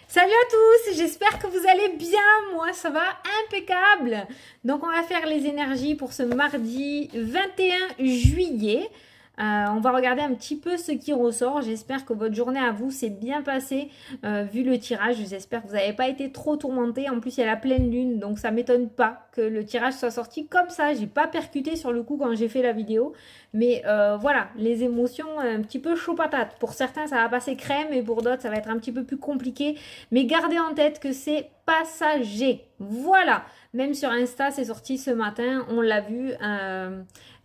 Salut à tous, j'espère que vous allez bien, moi ça va impeccable. Donc on va faire les énergies pour ce mardi 21 juillet. On va regarder un petit peu ce qui ressort. J'espère que votre journée à vous s'est bien passée vu le tirage. J'espère que vous n'avez pas été trop tourmenté. En plus il y a la pleine lune, donc ça m'étonne pas que le tirage soit sorti comme ça. J'ai pas percuté sur le coup quand j'ai fait la vidéo. Mais voilà, les émotions un petit peu chaud patate. Pour certains ça va passer crème et pour d'autres ça va être un petit peu plus compliqué. Mais gardez en tête que c'est passager. Voilà. Même sur Insta, c'est sorti ce matin. On l'a vu.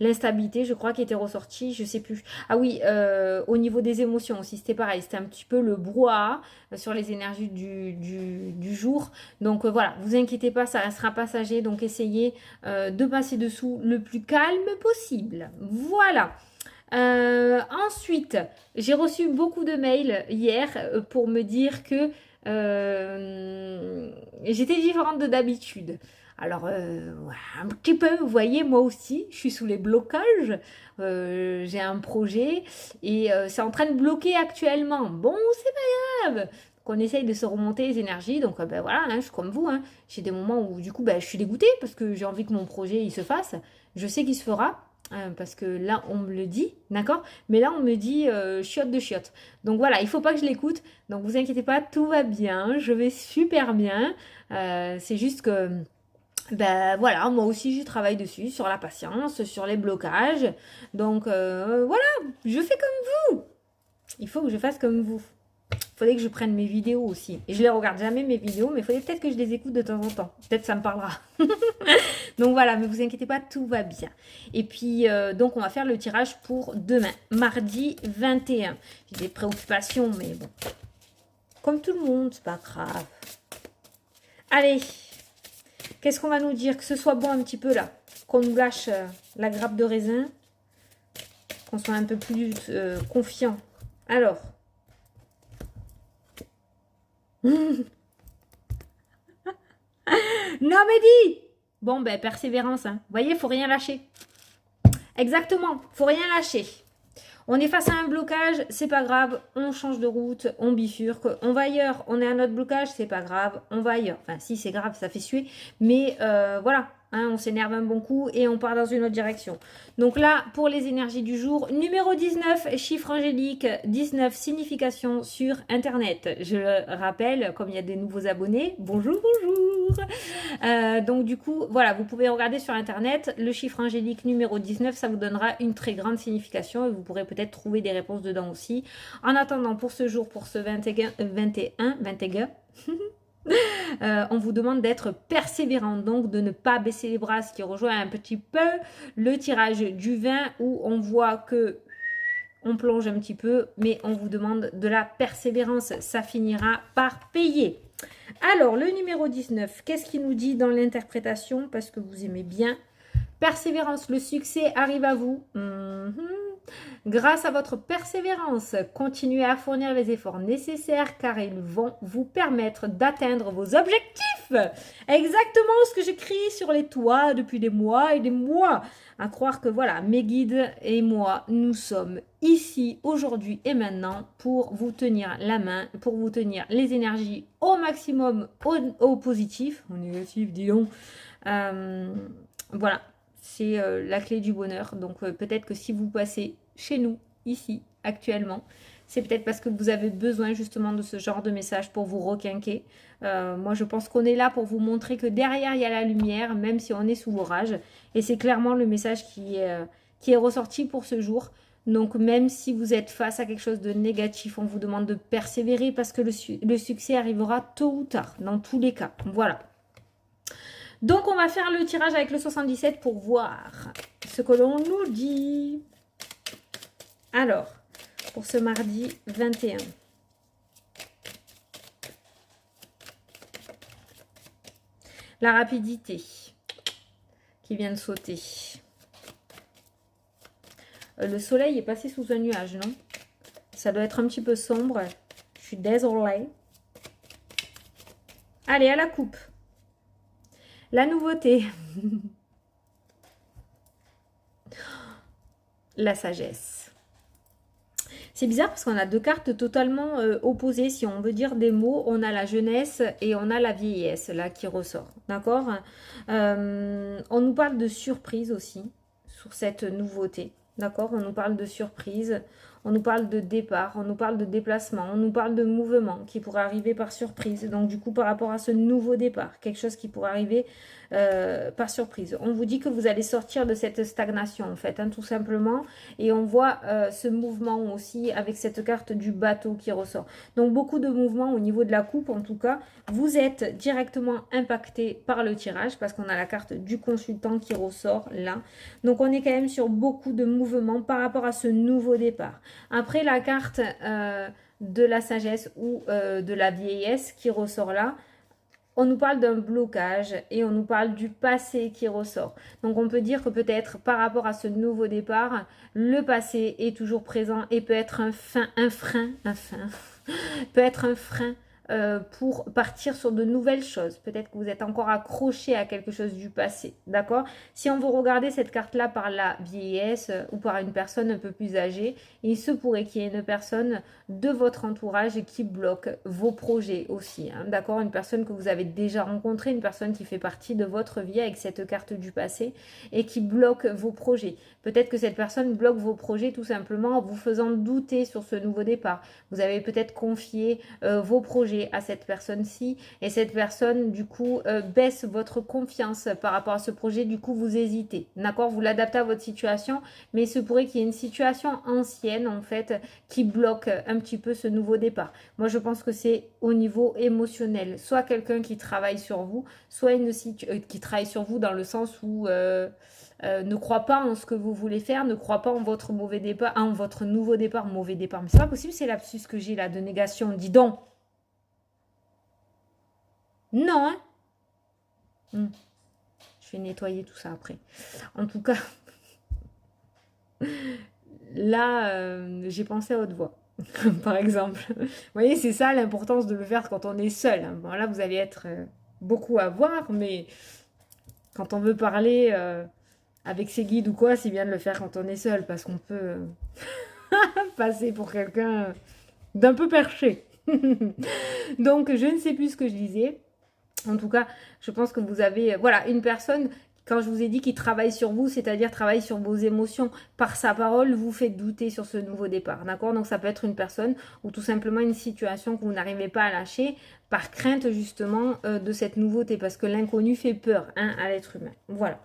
L'instabilité, je crois, qui était ressortie. Je sais plus. Ah oui, au niveau des émotions aussi, c'était pareil. C'était un petit peu le brouhaha sur les énergies du jour. Donc voilà, vous inquiétez pas, ça restera passager. Donc essayez de passer dessous le plus calme possible. Voilà. Ensuite, j'ai reçu beaucoup de mails hier pour me dire que j'étais différente de d'habitude. Alors, voilà, un petit peu, vous voyez, moi aussi, je suis sous les blocages. J'ai un projet et c'est en train de bloquer actuellement. Bon, c'est pas grave. Qu'on essaye de se remonter les énergies. Donc, ben voilà, hein, je suis comme vous. Hein. J'ai des moments où, du coup, ben, je suis dégoûtée parce que j'ai envie que mon projet il se fasse. Je sais qu'il se fera. Parce que là, on me le dit, d'accord? Mais là, on me dit chiotte de chiotte. Donc voilà, il faut pas que je l'écoute. Donc vous inquiétez pas, tout va bien. Je vais super bien. C'est juste que, ben voilà, moi aussi, je travaille dessus, sur la patience, sur les blocages. Donc voilà, je fais comme vous. Il faut que je fasse comme vous. Il faudrait que je prenne mes vidéos aussi. Et je les regarde jamais mes vidéos, mais il faudrait peut-être que je les écoute de temps en temps. Peut-être ça me parlera. Donc voilà, mais vous inquiétez pas, tout va bien. Et puis, donc on va faire le tirage pour demain, mardi 21. J'ai des préoccupations, mais bon, comme tout le monde, c'est pas grave. Allez, qu'est-ce qu'on va nous dire? Que ce soit bon un petit peu là, qu'on nous lâche la grappe de raisin, qu'on soit un peu plus confiant. Alors. Non mais dis. Bon, ben persévérance, hein. Vous voyez, faut rien lâcher. Exactement, faut rien lâcher. On est face à un blocage, c'est pas grave, on change de route, on bifurque, on va ailleurs, on est à notre blocage, c'est pas grave, on va ailleurs. Enfin, si, c'est grave, ça fait suer, mais voilà, hein, on s'énerve un bon coup et on part dans une autre direction. Donc là, pour les énergies du jour, numéro 19, chiffre angélique, 19, signification sur Internet. Je le rappelle, comme il y a des nouveaux abonnés, bonjour, bonjour. Donc du coup, voilà, vous pouvez regarder sur Internet le chiffre angélique numéro 19, ça vous donnera une très grande signification et vous pourrez peut-être trouver des réponses dedans aussi. En attendant, pour ce jour, pour ce 21, on vous demande d'être persévérant, donc de ne pas baisser les bras, ce qui rejoint un petit peu le tirage du 20 où on voit que on plonge un petit peu, mais on vous demande de la persévérance. Ça finira par payer. Alors, le numéro 19, qu'est-ce qu'il nous dit dans l'interprétation? Parce que vous aimez bien. Persévérance, le succès arrive à vous. Grâce à votre persévérance, continuez à fournir les efforts nécessaires car ils vont vous permettre d'atteindre vos objectifs. Exactement ce que j'écris sur les toits depuis des mois et des mois. À croire que voilà, mes guides et moi, nous sommes ici aujourd'hui et maintenant pour vous tenir la main, pour vous tenir les énergies au maximum au positif, au négatif, disons. Voilà, c'est la clé du bonheur. Donc peut-être que si vous passez chez nous, ici, actuellement, c'est peut-être parce que vous avez besoin justement de ce genre de message pour vous requinquer. Moi, je pense qu'on est là pour vous montrer que derrière, il y a la lumière, même si on est sous l'orage. Et c'est clairement le message qui est ressorti pour ce jour. Donc, même si vous êtes face à quelque chose de négatif, on vous demande de persévérer parce que le succès arrivera tôt ou tard, dans tous les cas. Voilà. Donc, on va faire le tirage avec le 77 pour voir ce que l'on nous dit. Alors, pour ce mardi 21. La rapidité qui vient de sauter. Le soleil est passé sous un nuage, non? Ça doit être un petit peu sombre. Je suis désolée. Allez, à la coupe. La nouveauté. La sagesse. C'est bizarre parce qu'on a deux cartes totalement opposées. Si on veut dire des mots, on a la jeunesse et on a la vieillesse là qui ressort. D'accord. On nous parle de surprise aussi sur cette nouveauté. D'accord. On nous parle de surprise. On nous parle de départ, on nous parle de déplacement, on nous parle de mouvement qui pourrait arriver par surprise. Donc du coup, par rapport à ce nouveau départ, quelque chose qui pourrait arriver par surprise. On vous dit que vous allez sortir de cette stagnation en fait, hein, tout simplement. Et on voit ce mouvement aussi avec cette carte du bateau qui ressort. Donc beaucoup de mouvements au niveau de la coupe en tout cas. Vous êtes directement impacté par le tirage parce qu'on a la carte du consultant qui ressort là. Donc on est quand même sur beaucoup de mouvements par rapport à ce nouveau départ. Après la carte de la sagesse ou de la vieillesse qui ressort là, on nous parle d'un blocage et on nous parle du passé qui ressort. Donc on peut dire que peut-être par rapport à ce nouveau départ, le passé est toujours présent et peut être un frein, peut être un frein pour partir sur de nouvelles choses. Peut-être que vous êtes encore accroché à quelque chose du passé, d'accord? Si on veut regarder cette carte-là par la vieillesse ou par une personne un peu plus âgée, il se pourrait qu'il y ait une personne de votre entourage qui bloque vos projets aussi, hein, d'accord? Une personne que vous avez déjà rencontrée, une personne qui fait partie de votre vie avec cette carte du passé et qui bloque vos projets. Peut-être que cette personne bloque vos projets tout simplement en vous faisant douter sur ce nouveau départ. Vous avez peut-être confié vos projets à cette personne-ci et cette personne du coup baisse votre confiance par rapport à ce projet, du coup vous hésitez, d'accord? Vous l'adaptez à votre situation, mais il se pourrait qu'il y ait une situation ancienne en fait qui bloque un petit peu ce nouveau départ. Moi je pense que c'est au niveau émotionnel, soit quelqu'un qui travaille sur vous, soit qui travaille sur vous dans le sens où ne croit pas en ce que vous voulez faire, ne croit pas en votre mauvais départ, en votre nouveau départ, mauvais départ. Mais c'est pas possible, c'est l'absus que j'ai là de négation. Dis donc. Non, hein. Je vais nettoyer tout ça après. En tout cas, là, j'ai pensé à haute voix. Par exemple. Vous voyez, c'est ça l'importance de le faire quand on est seul. Bon, là, vous allez être beaucoup à voir, mais quand on veut parler avec ses guides ou quoi, c'est bien de le faire quand on est seul, parce qu'on peut passer pour quelqu'un d'un peu perché. Donc, je ne sais plus ce que je disais. En tout cas, je pense que vous avez, voilà, une personne, quand je vous ai dit qu'il travaille sur vous, c'est-à-dire travaille sur vos émotions, par sa parole, vous fait douter sur ce nouveau départ, d'accord? Donc ça peut être une personne ou tout simplement une situation que vous n'arrivez pas à lâcher par crainte justement de cette nouveauté, parce que l'inconnu fait peur, hein, à l'être humain. Voilà.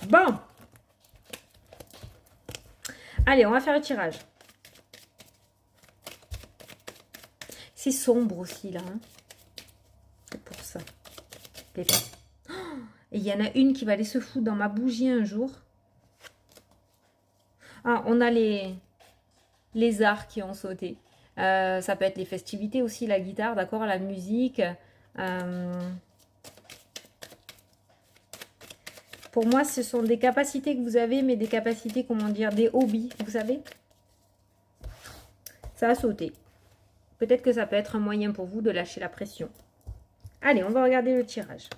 Bon. Allez, on va faire le tirage. C'est sombre aussi là, hein. C'est pour ça. Et il y en a une qui va aller se foutre dans ma bougie un jour. Ah, on a les arts qui ont sauté. Ça peut être les festivités aussi, la guitare, d'accord, la musique. Pour moi, ce sont des capacités que vous avez, mais des capacités, comment dire, des hobbies, vous savez. Ça a sauté. Peut-être que ça peut être un moyen pour vous de lâcher la pression. Allez, on va regarder le tirage.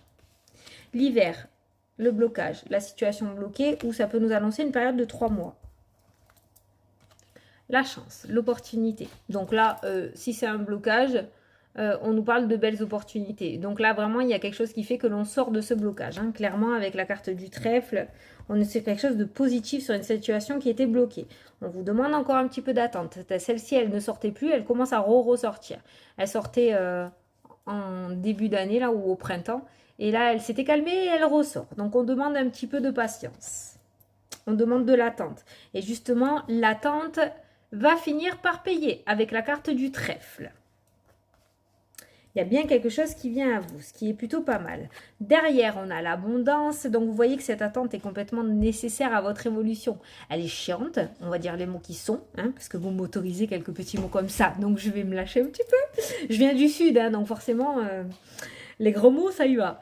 L'hiver, le blocage, la situation bloquée, ou ça peut nous annoncer une période de 3 mois. La chance, l'opportunité. Donc là, si c'est un blocage, on nous parle de belles opportunités. Donc là, vraiment, il y a quelque chose qui fait que l'on sort de ce blocage. Hein. Clairement, avec la carte du trèfle, on est sur quelque chose de positif sur une situation qui était bloquée. On vous demande encore un petit peu d'attente. Celle-ci, elle ne sortait plus, elle commence à ressortir. Elle sortait en début d'année, là, ou au printemps. Et là, elle s'était calmée et elle ressort. Donc, on demande un petit peu de patience. On demande de l'attente. Et justement, l'attente va finir par payer avec la carte du trèfle. Il y a bien quelque chose qui vient à vous, ce qui est plutôt pas mal. Derrière, on a l'abondance. Donc, vous voyez que cette attente est complètement nécessaire à votre évolution. Elle est chiante, on va dire les mots qui sont, hein, parce que vous m'autorisez quelques petits mots comme ça. Donc, je vais me lâcher un petit peu. Je viens du sud, hein, donc forcément, les gros mots, ça y va.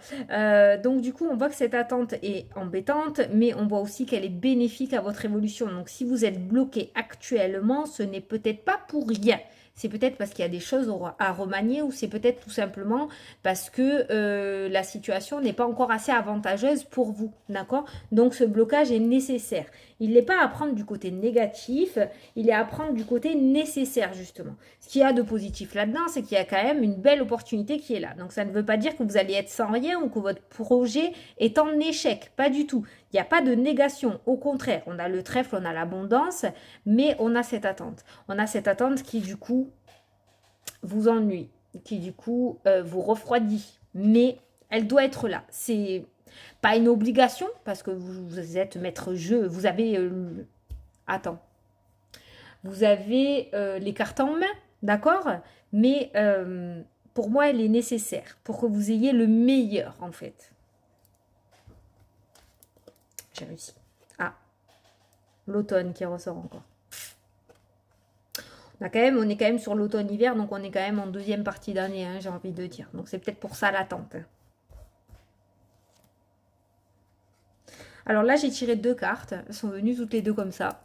Donc, du coup, on voit que cette attente est embêtante, mais on voit aussi qu'elle est bénéfique à votre évolution. Donc, si vous êtes bloqué actuellement, ce n'est peut-être pas pour rien. c'est peut-être parce qu'il y a des choses à remanier ou c'est peut-être tout simplement parce que la situation n'est pas encore assez avantageuse pour vous, d'accord? Donc ce blocage est nécessaire. Il n'est pas à prendre du côté négatif, il est à prendre du côté nécessaire justement. Ce qu'il y a de positif là-dedans, c'est qu'il y a quand même une belle opportunité qui est là. Donc ça ne veut pas dire que vous allez être sans rien ou que votre projet est en échec, pas du tout. Il n'y a pas de négation, au contraire, on a le trèfle, on a l'abondance, mais on a cette attente. On a cette attente qui du coup vous ennuie, qui du coup vous refroidit, mais elle doit être là. C'est pas une obligation parce que vous êtes maître jeu, vous avez attends, vous avez les cartes en main, d'accord? Mais pour moi, elle est nécessaire pour que vous ayez le meilleur en fait. J'ai réussi. Ah, l'automne qui ressort encore. On est quand même sur l'automne-hiver, donc on est quand même en deuxième partie d'année, hein, j'ai envie de dire. Donc c'est peut-être pour ça l'attente. Alors là, j'ai tiré 2 cartes. Elles sont venues toutes les deux comme ça.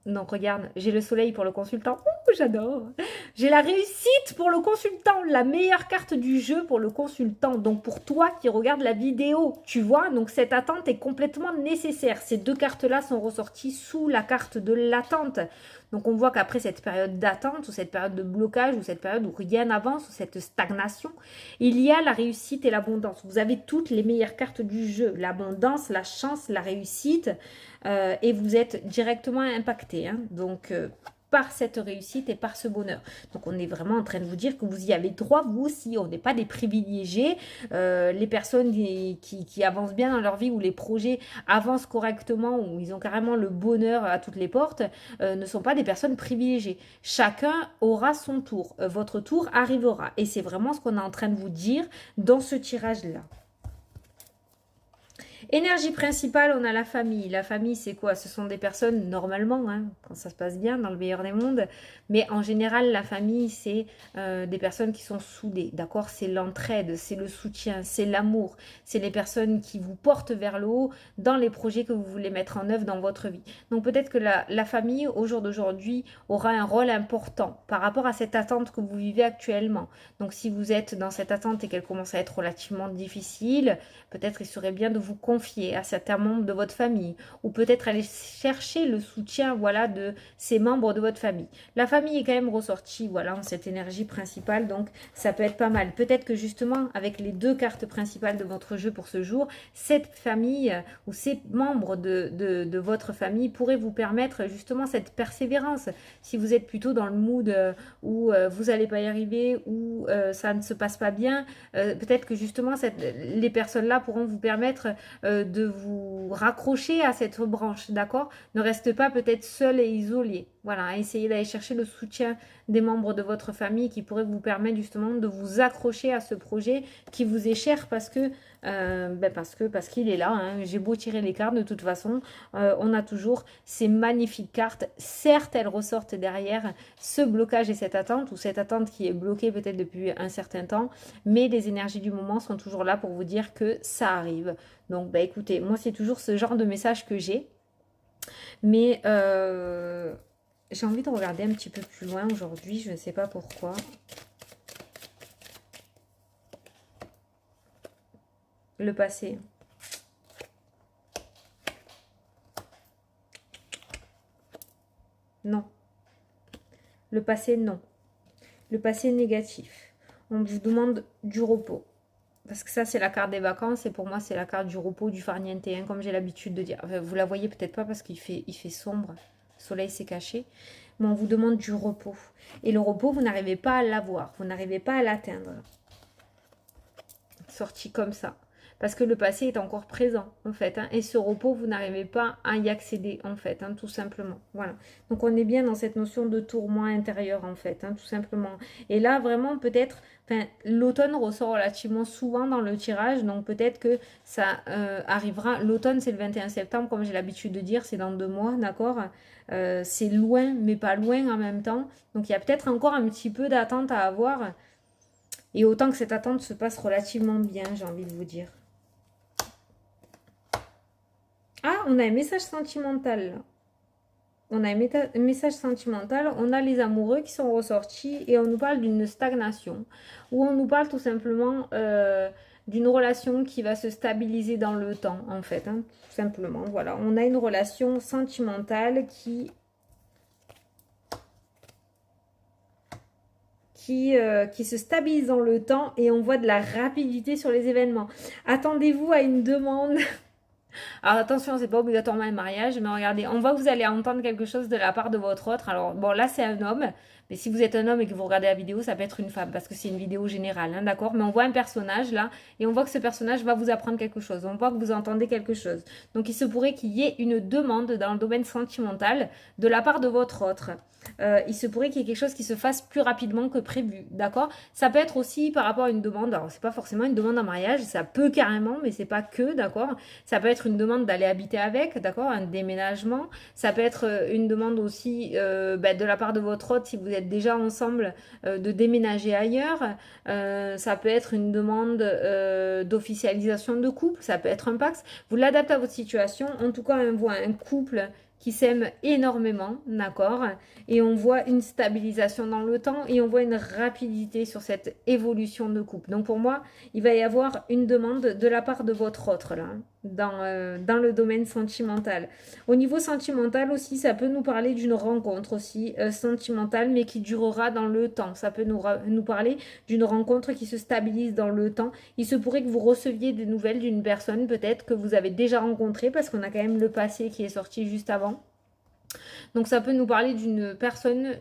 Donc regarde, j'ai le soleil pour le consultant. Ouh, j'adore. J'ai la réussite pour le consultant. La meilleure carte du jeu pour le consultant. Donc pour toi qui regarde la vidéo, tu vois. Donc cette attente est complètement nécessaire. Ces 2 cartes-là sont ressorties sous la carte de l'attente. Donc on voit qu'après cette période d'attente ou cette période de blocage ou cette période où rien n'avance ou cette stagnation, il y a la réussite et l'abondance. Vous avez toutes les meilleures cartes du jeu. L'abondance, la chance, la réussite. Et vous êtes directement impacté. Hein. Donc par cette réussite et par ce bonheur. Donc on est vraiment en train de vous dire que vous y avez droit, vous aussi. On n'est pas des privilégiés. Les personnes qui avancent bien dans leur vie ou les projets avancent correctement ou ils ont carrément le bonheur à toutes les portes ne sont pas des personnes privilégiées. Chacun aura son tour. Votre tour arrivera. Et c'est vraiment ce qu'on est en train de vous dire dans ce tirage-là. Énergie principale, on a la famille. La famille, c'est quoi? Ce sont des personnes, normalement, hein, quand ça se passe bien, dans le meilleur des mondes. Mais en général, la famille, c'est des personnes qui sont soudées, d'accord? C'est l'entraide, c'est le soutien, c'est l'amour. C'est les personnes qui vous portent vers le haut dans les projets que vous voulez mettre en œuvre dans votre vie. Donc peut-être que la famille, au jour d'aujourd'hui, aura un rôle important par rapport à cette attente que vous vivez actuellement. Donc si vous êtes dans cette attente et qu'elle commence à être relativement difficile, peut-être il serait bien de vous confier à certains membres de votre famille ou peut-être aller chercher le soutien voilà, de ces membres de votre famille. La famille est quand même ressortie voilà, en cette énergie principale, donc ça peut être pas mal. Peut-être que justement, avec les 2 cartes principales de votre jeu pour ce jour, cette famille ou ces membres de votre famille pourraient vous permettre justement cette persévérance. Si vous êtes plutôt dans le mood où vous n'allez pas y arriver, où ça ne se passe pas bien, peut-être que justement les personnes-là pourront vous permettre de vous raccrocher à cette branche, d'accord? Ne reste pas peut-être seul et isolé. Voilà, essayez d'aller chercher le soutien des membres de votre famille qui pourraient vous permettre justement de vous accrocher à ce projet qui vous est cher parce qu'il est là. Hein. J'ai beau tirer les cartes, de toute façon, on a toujours ces magnifiques cartes. Certes, elles ressortent derrière ce blocage et cette attente, ou cette attente qui est bloquée peut-être depuis un certain temps, mais les énergies du moment sont toujours là pour vous dire que ça arrive. Donc, écoutez, moi, c'est toujours ce genre de message que j'ai. Mais j'ai envie de regarder un petit peu plus loin aujourd'hui, je ne sais pas pourquoi. Le passé. Non. Le passé, non. Le passé négatif. On vous demande du repos. Parce que ça, c'est la carte des vacances et pour moi, c'est la carte du repos, du farniente, hein, comme j'ai l'habitude de dire. Enfin, vous la voyez peut-être pas parce qu'il fait sombre. Le soleil s'est caché. Mais on vous demande du repos. Et le repos, vous n'arrivez pas à l'avoir. Vous n'arrivez pas à l'atteindre. Sorti comme ça. Parce que le passé est encore présent, en fait. Hein, et ce repos, vous n'arrivez pas à y accéder, en fait, hein, tout simplement. Voilà. Donc, on est bien dans cette notion de tourment intérieur, en fait, hein, tout simplement. Et là, vraiment, peut-être, l'automne ressort relativement souvent dans le tirage. Donc, peut-être que ça arrivera. L'automne, c'est le 21 septembre, comme j'ai l'habitude de dire. C'est dans 2 mois, d'accord? C'est loin, mais pas loin en même temps. Donc, il y a peut-être encore un petit peu d'attente à avoir. Et autant que cette attente se passe relativement bien, j'ai envie de vous dire. Ah, on a un message sentimental. on a un message sentimental, on a les amoureux qui sont ressortis et on nous parle d'une stagnation. Ou on nous parle tout simplement d'une relation qui va se stabiliser dans le temps, en fait. Hein, tout simplement, voilà. On a une relation sentimentale qui se stabilise dans le temps et on voit de la rapidité sur les événements. Attendez-vous à une demande. Alors attention, c'est pas obligatoirement un mariage, mais regardez, on voit que vous allez entendre quelque chose de la part de votre autre. Alors bon, là c'est un homme, mais si vous êtes un homme et que vous regardez la vidéo, ça peut être une femme, parce que c'est une vidéo générale, hein, d'accord? Mais on voit un personnage là, et on voit que ce personnage va vous apprendre quelque chose, on voit que vous entendez quelque chose. Donc il se pourrait qu'il y ait une demande dans le domaine sentimental de la part de votre autre. Il se pourrait qu'il y ait quelque chose qui se fasse plus rapidement que prévu, d'accord? Ça peut être aussi par rapport à une demande, alors c'est pas forcément une demande en mariage, ça peut carrément, mais c'est pas que, d'accord? Ça peut être une demande d'aller habiter avec, d'accord? Un déménagement, ça peut être une demande aussi de la part de votre hôte si vous êtes déjà ensemble de déménager ailleurs, ça peut être une demande d'officialisation de couple, ça peut être un pax, vous l'adaptez à votre situation, en tout cas on voit un couple qui s'aiment énormément, d'accord? Et on voit une stabilisation dans le temps et on voit une rapidité sur cette évolution de couple. Donc pour moi, il va y avoir une demande de la part de votre autre là, dans le domaine sentimental. Au niveau sentimental aussi, ça peut nous parler d'une rencontre aussi sentimentale, mais qui durera dans le temps. Ça peut nous parler d'une rencontre qui se stabilise dans le temps. Il se pourrait que vous receviez des nouvelles d'une personne peut-être que vous avez déjà rencontrée, parce qu'on a quand même le passé qui est sorti juste avant. Donc ça peut nous parler d'une personne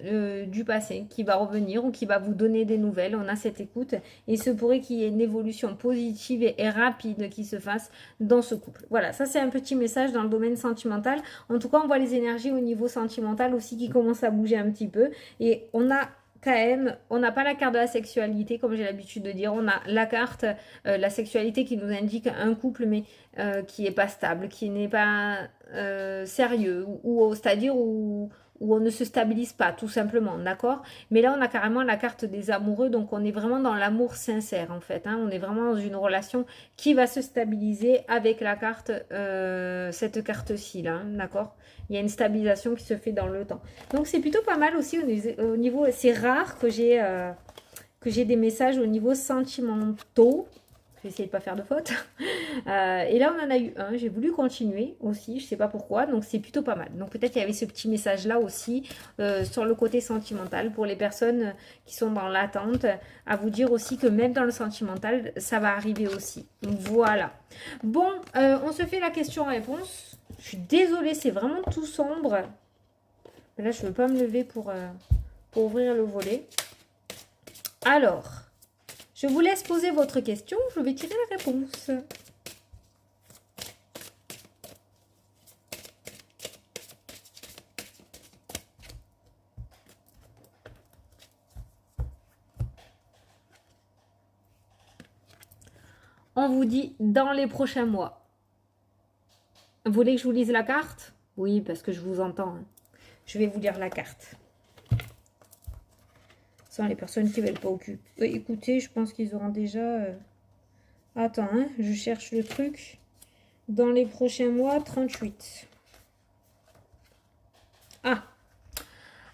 du passé qui va revenir ou qui va vous donner des nouvelles. On a cette écoute et il se pourrait qu'il y ait une évolution positive et rapide qui se fasse dans ce couple. Voilà, ça c'est un petit message dans le domaine sentimental. En tout cas, on voit les énergies au niveau sentimental aussi qui commencent à bouger un petit peu. Et on a quand même, on n'a pas la carte de la sexualité, comme j'ai l'habitude de dire. On a la carte, la sexualité qui nous indique un couple, mais qui n'est pas stable, qui n'est pas sérieux, c'est-à-dire où on ne se stabilise pas, tout simplement, d'accord? Mais là, on a carrément la carte des amoureux, donc on est vraiment dans l'amour sincère, en fait. Hein, on est vraiment dans une relation qui va se stabiliser avec la carte, cette carte-ci, là, hein, d'accord? Il y a une stabilisation qui se fait dans le temps. Donc, c'est plutôt pas mal aussi au niveau... C'est rare que j'ai des messages au niveau sentimentaux. Je vais essayer de ne pas faire de faute. Et là, on en a eu un. J'ai voulu continuer aussi. Je ne sais pas pourquoi. Donc, c'est plutôt pas mal. Donc, peut-être qu'il y avait ce petit message-là aussi sur le côté sentimental pour les personnes qui sont dans l'attente. À vous dire aussi que même dans le sentimental, ça va arriver aussi. Voilà. Bon, on se fait la question-réponse. Je suis désolée, c'est vraiment tout sombre. Mais là, je ne veux pas me lever pour ouvrir le volet. Alors... je vous laisse poser votre question, je vais tirer la réponse. On vous dit dans les prochains mois. Vous voulez que je vous lise la carte? Oui, parce que je vous entends. Hein. Je vais vous lire la carte. Sans les personnes qui ne veulent pas écouter, je pense qu'ils auront déjà... Attends, hein, je cherche le truc. Dans les prochains mois, 38. Ah.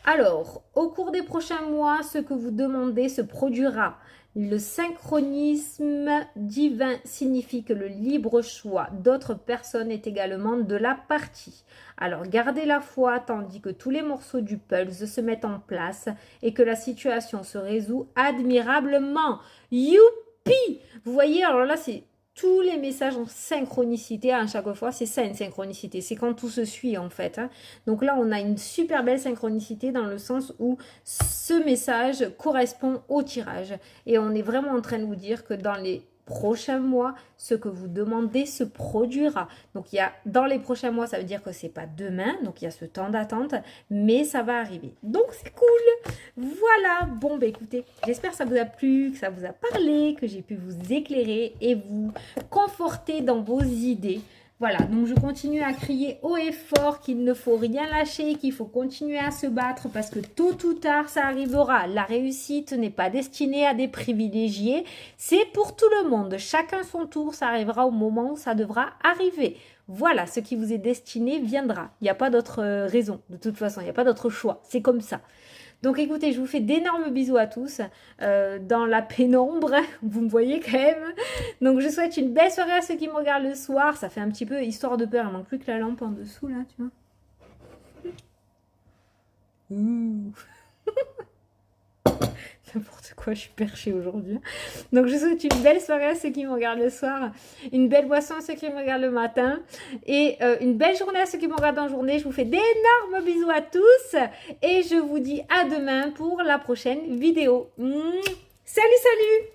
Alors, au cours des prochains mois, ce que vous demandez se produira. Le synchronisme divin signifie que le libre choix d'autres personnes est également de la partie. Alors, gardez la foi tandis que tous les morceaux du puzzle se mettent en place et que la situation se résout admirablement. Youpi! Vous voyez, alors là, c'est tous les messages en synchronicité à chaque fois. C'est ça une synchronicité, c'est quand tout se suit en fait. Hein. Donc là, on a une super belle synchronicité dans le sens où ce message correspond au tirage. Et on est vraiment en train de vous dire que dans les prochains mois, ce que vous demandez se produira. Donc il y a dans les prochains mois, ça veut dire que c'est pas demain, donc il y a ce temps d'attente, mais ça va arriver. Donc c'est cool. Voilà. Bon bah écoutez, j'espère que ça vous a plu, que ça vous a parlé, que j'ai pu vous éclairer et vous conforter dans vos idées. Voilà, donc je continue à crier haut et fort qu'il ne faut rien lâcher, qu'il faut continuer à se battre parce que tôt ou tard, ça arrivera. La réussite n'est pas destinée à des privilégiés, c'est pour tout le monde. Chacun son tour, ça arrivera au moment où ça devra arriver. Voilà, ce qui vous est destiné viendra. Il n'y a pas d'autre raison, de toute façon, il n'y a pas d'autre choix. C'est comme ça. Donc écoutez, je vous fais d'énormes bisous à tous dans la pénombre, vous me voyez quand même. Donc je souhaite une belle soirée à ceux qui me regardent le soir. Ça fait un petit peu histoire de peur, il manque plus que la lampe en dessous là, tu vois. Ouh. N'importe quoi, je suis perchée aujourd'hui. Donc je souhaite une belle soirée à ceux qui me regardent le soir, une belle boisson à ceux qui me regardent le matin et une belle journée à ceux qui me regardent en journée. Je vous fais d'énormes bisous à tous et je vous dis à demain pour la prochaine vidéo. Salut, salut!